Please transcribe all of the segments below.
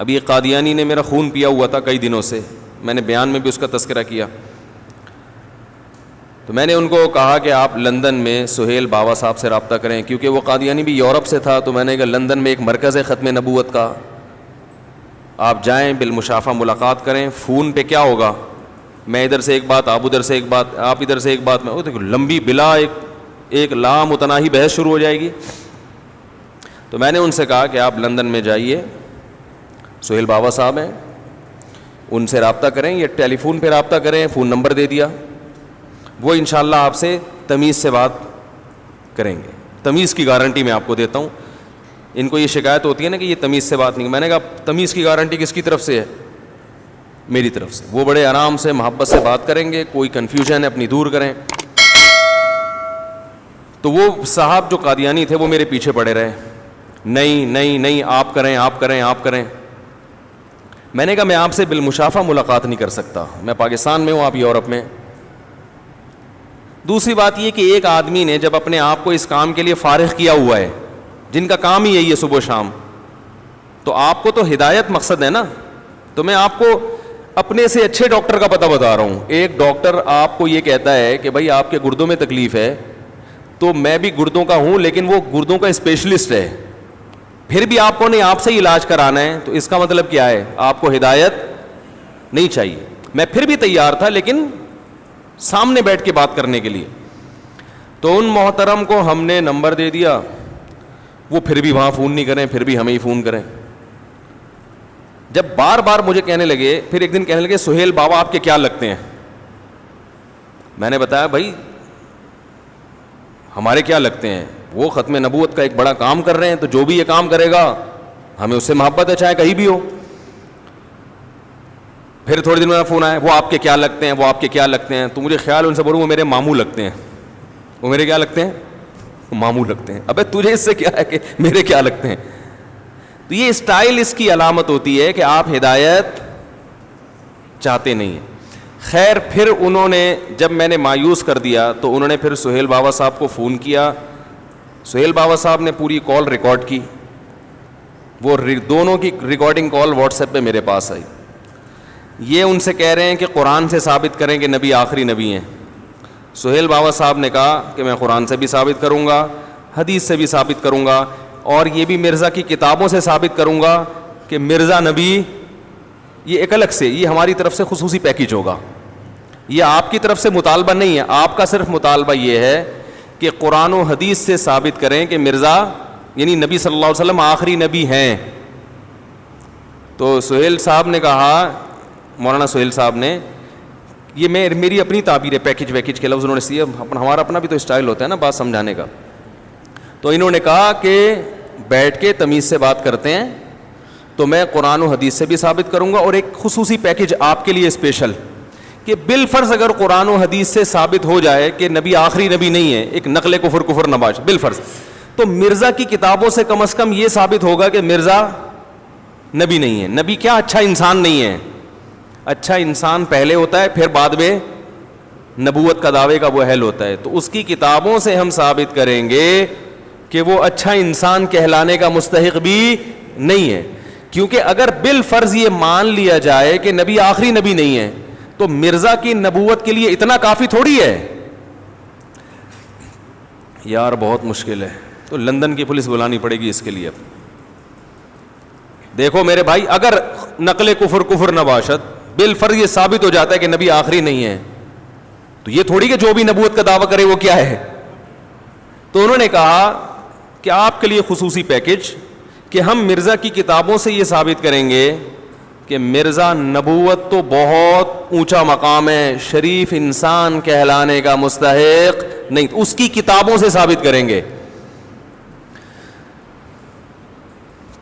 ابھی ایک قادیانی نے میرا خون پیا ہوا تھا کئی دنوں سے, میں نے بیان میں بھی اس کا تذکرہ کیا. تو میں نے ان کو کہا کہ آپ لندن میں سہیل بابا صاحب سے رابطہ کریں, کیونکہ وہ قادیانی بھی یورپ سے تھا. تو میں نے کہا لندن میں ایک مرکز ہے ختم نبوت کا, آپ جائیں بالمشافہ ملاقات کریں. فون پہ کیا ہوگا, میں ادھر سے ایک بات, آپ ادھر سے ایک بات, آپ ادھر سے ایک بات, میں لمبی بلا ایک لامتناہی بحث شروع ہو جائے گی. تو میں نے ان سے کہا کہ آپ لندن میں جائیے, سہیل بابا صاحب ہیں, ان سے رابطہ کریں, یا ٹیلی فون پہ رابطہ کریں, فون نمبر دے دیا, وہ انشاءاللہ آپ سے تمیز سے بات کریں گے. تمیز کی گارنٹی میں آپ کو دیتا ہوں. ان کو یہ شکایت ہوتی ہے نا کہ یہ تمیز سے بات نہیں, میں نے کہا تمیز کی گارنٹی کس کی طرف سے ہے, میری طرف سے. وہ بڑے آرام سے محبت سے بات کریں گے, کوئی کنفیوژن ہے اپنی دور کریں. تو وہ صاحب جو قادیانی تھے وہ میرے پیچھے پڑے رہے, نہیں نہیں نہیں آپ کریں آپ کریں آپ کریں. میں نے کہا میں آپ سے بالمشافہ ملاقات نہیں کر سکتا, میں پاکستان میں ہوں, آپ یورپ میں. دوسری بات یہ کہ ایک آدمی نے جب اپنے آپ کو اس کام کے لیے فارغ کیا ہوا ہے, جن کا کام ہی یہی ہے صبح و شام, تو آپ کو تو ہدایت مقصد ہے نا. تو میں آپ کو اپنے سے اچھے ڈاکٹر کا پتہ بتا رہا ہوں. ایک ڈاکٹر آپ کو یہ کہتا ہے کہ بھائی آپ کے گردوں میں تکلیف ہے, تو میں بھی گردوں کا ہوں لیکن وہ گردوں کا اسپیشلسٹ ہے, پھر بھی آپ کو نہیں آپ سے علاج کرانا ہے, تو اس کا مطلب کیا ہے, آپ کو ہدایت نہیں چاہیے. میں پھر بھی تیار تھا لیکن سامنے بیٹھ کے بات کرنے کے لیے. تو ان محترم کو ہم نے نمبر دے دیا, وہ پھر بھی وہاں فون نہیں کریں, پھر بھی ہمیں ہی فون کریں. جب بار بار مجھے کہنے لگے, پھر ایک دن کہنے لگے سہیل بابا آپ کے کیا لگتے ہیں. میں نے بتایا بھائی ہمارے کیا لگتے ہیں, وہ ختم نبوت کا ایک بڑا کام کر رہے ہیں, تو جو بھی یہ کام کرے گا ہمیں اس سے محبت ہے, چاہے کہیں بھی ہو. پھر تھوڑے دن میں فون آیا, وہ آپ کے کیا لگتے ہیں, وہ آپ کے کیا لگتے ہیں. تو مجھے خیال ان سے بولوں وہ میرے ماموں لگتے ہیں. وہ میرے کیا لگتے ہیں, ماموں لگتے ہیں. ابے تجھے اس سے کیا ہے کہ میرے کیا لگتے ہیں. تو یہ اسٹائل اس کی علامت ہوتی ہے کہ آپ ہدایت چاہتے نہیں ہیں. خیر پھر انہوں نے جب میں نے مایوس کر دیا تو انہوں نے پھر سہیل بابا صاحب کو فون کیا. سہیل بابا صاحب نے پوری کال ریکارڈ کی, وہ دونوں کی ریکارڈنگ کال واٹس ایپ پہ میرے پاس آئی. یہ ان سے کہہ رہے ہیں کہ قرآن سے ثابت کریں کہ نبی آخری نبی ہیں. سہیل بابا صاحب نے کہا کہ میں قرآن سے بھی ثابت کروں گا, حدیث سے بھی ثابت کروں گا, اور یہ بھی مرزا کی کتابوں سے ثابت کروں گا کہ مرزا نبی. یہ ایک الگ سے, یہ ہماری طرف سے خصوصی پیکیج ہوگا, یہ آپ کی طرف سے مطالبہ نہیں ہے. آپ کا صرف مطالبہ یہ ہے کہ قرآن و حدیث سے ثابت کریں کہ مرزا یعنی نبی صلی اللہ علیہ وسلم آخری نبی ہیں. تو سہیل صاحب نے کہا, مولانا سہیل صاحب نے, یہ میری اپنی تعبیر ہے, پیکیج ویکیج کے لفظ انہوں نے سیے, ہمارا اپنا بھی تو اسٹائل ہوتا ہے نا بات سمجھانے کا. تو انہوں نے کہا کہ بیٹھ کے تمیز سے بات کرتے ہیں, تو میں قرآن و حدیث سے بھی ثابت کروں گا, اور ایک خصوصی پیکیج آپ کے لیے اسپیشل کہ بالفرض اگر قرآن و حدیث سے ثابت ہو جائے کہ نبی آخری نبی نہیں ہے, ایک نقل کفر نباش بالفرض, تو مرزا کی کتابوں سے کم از کم یہ ثابت ہوگا کہ مرزا نبی نہیں ہے. نبی کیا, اچھا انسان نہیں ہے. اچھا انسان پہلے ہوتا ہے, پھر بعد میں نبوت کا دعوے کا وہ اہل ہوتا ہے. تو اس کی کتابوں سے ہم ثابت کریں گے کہ وہ اچھا انسان کہلانے کا مستحق بھی نہیں ہے. کیونکہ اگر بالفرض یہ مان لیا جائے کہ نبی آخری نبی نہیں ہے, تو مرزا کی نبوت کے لیے اتنا کافی تھوڑی ہے یار, بہت مشکل ہے. تو لندن کی پولیس بلانی پڑے گی اس کے لیے. دیکھو میرے بھائی, اگر نقل کفر نباشت بالفرض یہ ثابت ہو جاتا ہے کہ نبی آخری نہیں ہے, تو یہ تھوڑی کہ جو بھی نبوت کا دعویٰ کرے وہ کیا ہے. تو انہوں نے کہا کہ آپ کے لیے خصوصی پیکیج کہ ہم مرزا کی کتابوں سے یہ ثابت کریں گے کہ مرزا نبوت تو بہت اونچا مقام ہے, شریف انسان کہلانے کا مستحق نہیں, اس کی کتابوں سے ثابت کریں گے.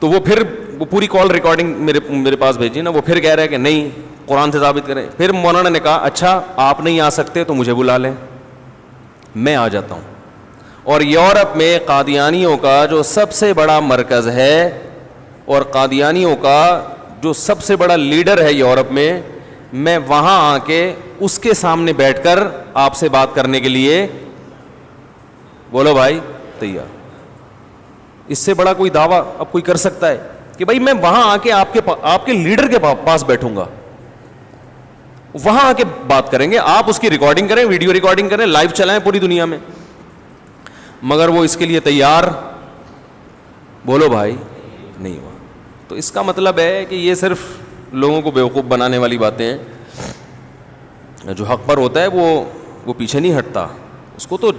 تو وہ پھر وہ پوری کال ریکارڈنگ میرے پاس بھیجی نا, وہ پھر کہہ رہے ہیں کہ نہیں قرآن سے ثابت کریں. پھر مولانا نے کہا اچھا آپ نہیں آ سکتے تو مجھے بلا لیں, میں آ جاتا ہوں. اور یورپ میں قادیانیوں کا جو سب سے بڑا مرکز ہے اور قادیانیوں کا جو سب سے بڑا لیڈر ہے یورپ میں وہاں آ کے اس کے سامنے بیٹھ کر آپ سے بات کرنے کے لیے, بولو بھائی, تیار. اس سے بڑا کوئی دعویٰ اب کوئی کر سکتا ہے؟ کہ بھائی میں وہاں آ کے آپ کے لیڈر کے پاس بیٹھوں گا, وہاں آ کے بات کریں گے, آپ اس کی ریکارڈنگ کریں, ویڈیو ریکارڈنگ کریں, لائیو چلائیں پوری دنیا میں. مگر وہ اس کے لیے تیار, بولو بھائی, نہیں ہوا. تو اس کا مطلب ہے کہ یہ صرف لوگوں کو بیوقوف بنانے والی باتیں ہیں. جو حق پر ہوتا ہے وہ پیچھے نہیں ہٹتا. اس کو تو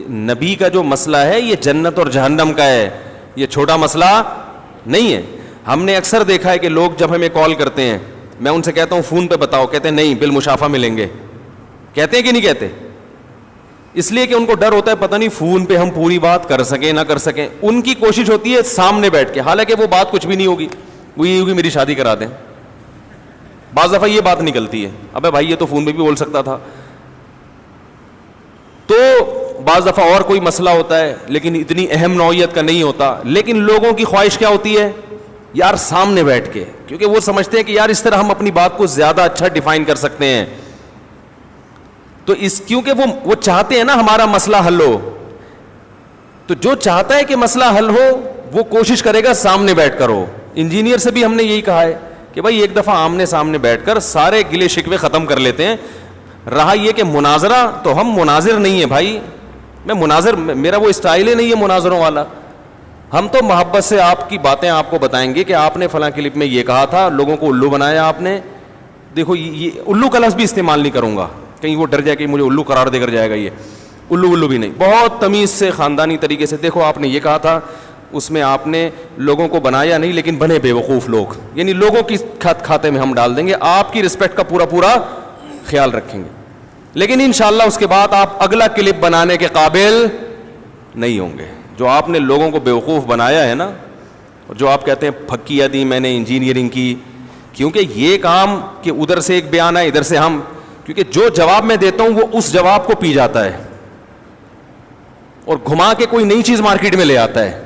نبی کا جو مسئلہ ہے یہ جنت اور جہنم کا ہے, یہ چھوٹا مسئلہ نہیں ہے. ہم نے اکثر دیکھا ہے کہ لوگ جب ہمیں کال کرتے ہیں, میں ان سے کہتا ہوں فون پہ بتاؤ, کہتے ہیں نہیں بالمشافہ ملیں گے. کہتے ہیں کہ نہیں کہتے؟ اس لیے کہ ان کو ڈر ہوتا ہے پتہ نہیں فون پہ ہم پوری بات کر سکیں نہ کر سکیں. ان کی کوشش ہوتی ہے سامنے بیٹھ کے, حالانکہ وہ بات کچھ بھی نہیں ہوگی, وہ یہ ہوگی میری شادی کرا دیں. بعض دفعہ یہ بات نکلتی ہے, ابے بھائی یہ تو فون پہ بھی بول سکتا تھا. تو بعض دفعہ اور کوئی مسئلہ ہوتا ہے لیکن اتنی اہم نوعیت کا نہیں ہوتا. لیکن لوگوں کی خواہش کیا ہوتی ہے یار سامنے بیٹھ کے, کیونکہ وہ سمجھتے ہیں کہ یار اس طرح ہم اپنی بات کو زیادہ اچھا ڈیفائن کر سکتے ہیں. تو کیونکہ وہ چاہتے ہیں نا ہمارا مسئلہ حل ہو, تو جو چاہتا ہے کہ مسئلہ حل ہو وہ کوشش کرے گا سامنے بیٹھ کر ہو. انجینئر سے بھی ہم نے یہی کہا ہے کہ بھائی ایک دفعہ آمنے سامنے بیٹھ کر سارے گلے شکوے ختم کر لیتے ہیں. رہا یہ کہ مناظرہ, تو ہم مناظر نہیں ہیں بھائی, میں مناظر, میرا وہ اسٹائل ہی نہیں ہے مناظروں والا. ہم تو محبت سے آپ کی باتیں آپ کو بتائیں گے کہ آپ نے فلاں کلپ میں یہ کہا تھا, لوگوں کو الو بنایا آپ نے. دیکھو یہ الو کا لفظ بھی استعمال نہیں کروں گا, کہیں وہ ڈر جائے کہ مجھے الو قرار دے کر جائے گا. یہ الو بھی نہیں, بہت تمیز سے خاندانی طریقے سے دیکھو آپ نے یہ کہا تھا, اس میں آپ نے لوگوں کو بنایا نہیں لیکن بنے بے وقوف لوگ, یعنی لوگوں کی کھاتے میں ہم ڈال دیں گے, آپ کی رسپیکٹ کا پورا خیال رکھیں گے. لیکن انشاءاللہ اس کے بعد آپ اگلا کلپ بنانے کے قابل نہیں ہوں گے. جو آپ نے لوگوں کو بیوقوف بنایا ہے نا, اور جو آپ کہتے ہیں پھکیاں دی میں نے انجینئرنگ کی, کیونکہ یہ کام کہ ادھر سے ایک بیان ہے ادھر سے ہم, کیونکہ جو جواب میں دیتا ہوں وہ اس جواب کو پی جاتا ہے اور گھما کے کوئی نئی چیز مارکیٹ میں لے آتا ہے.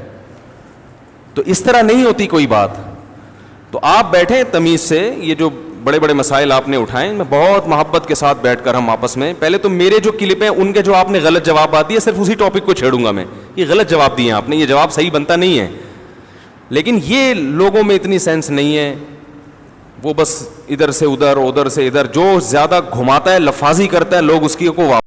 تو اس طرح نہیں ہوتی کوئی بات. تو آپ بیٹھیں تمیز سے, یہ جو بڑے بڑے مسائل آپ نے اٹھائے میں بہت محبت کے ساتھ بیٹھ کر ہم آپس میں, پہلے تو میرے جو کلپ ہیں ان کے جو آپ نے غلط جواب دیے صرف اسی ٹاپک کو چھیڑوں گا میں, یہ غلط جواب دیے آپ نے, یہ جواب صحیح بنتا نہیں ہے. لیکن یہ لوگوں میں اتنی سینس نہیں ہے, وہ بس ادھر سے ادھر ادھر سے ادھر, جو زیادہ گھماتا ہے لفاظی کرتا ہے لوگ اس کی کو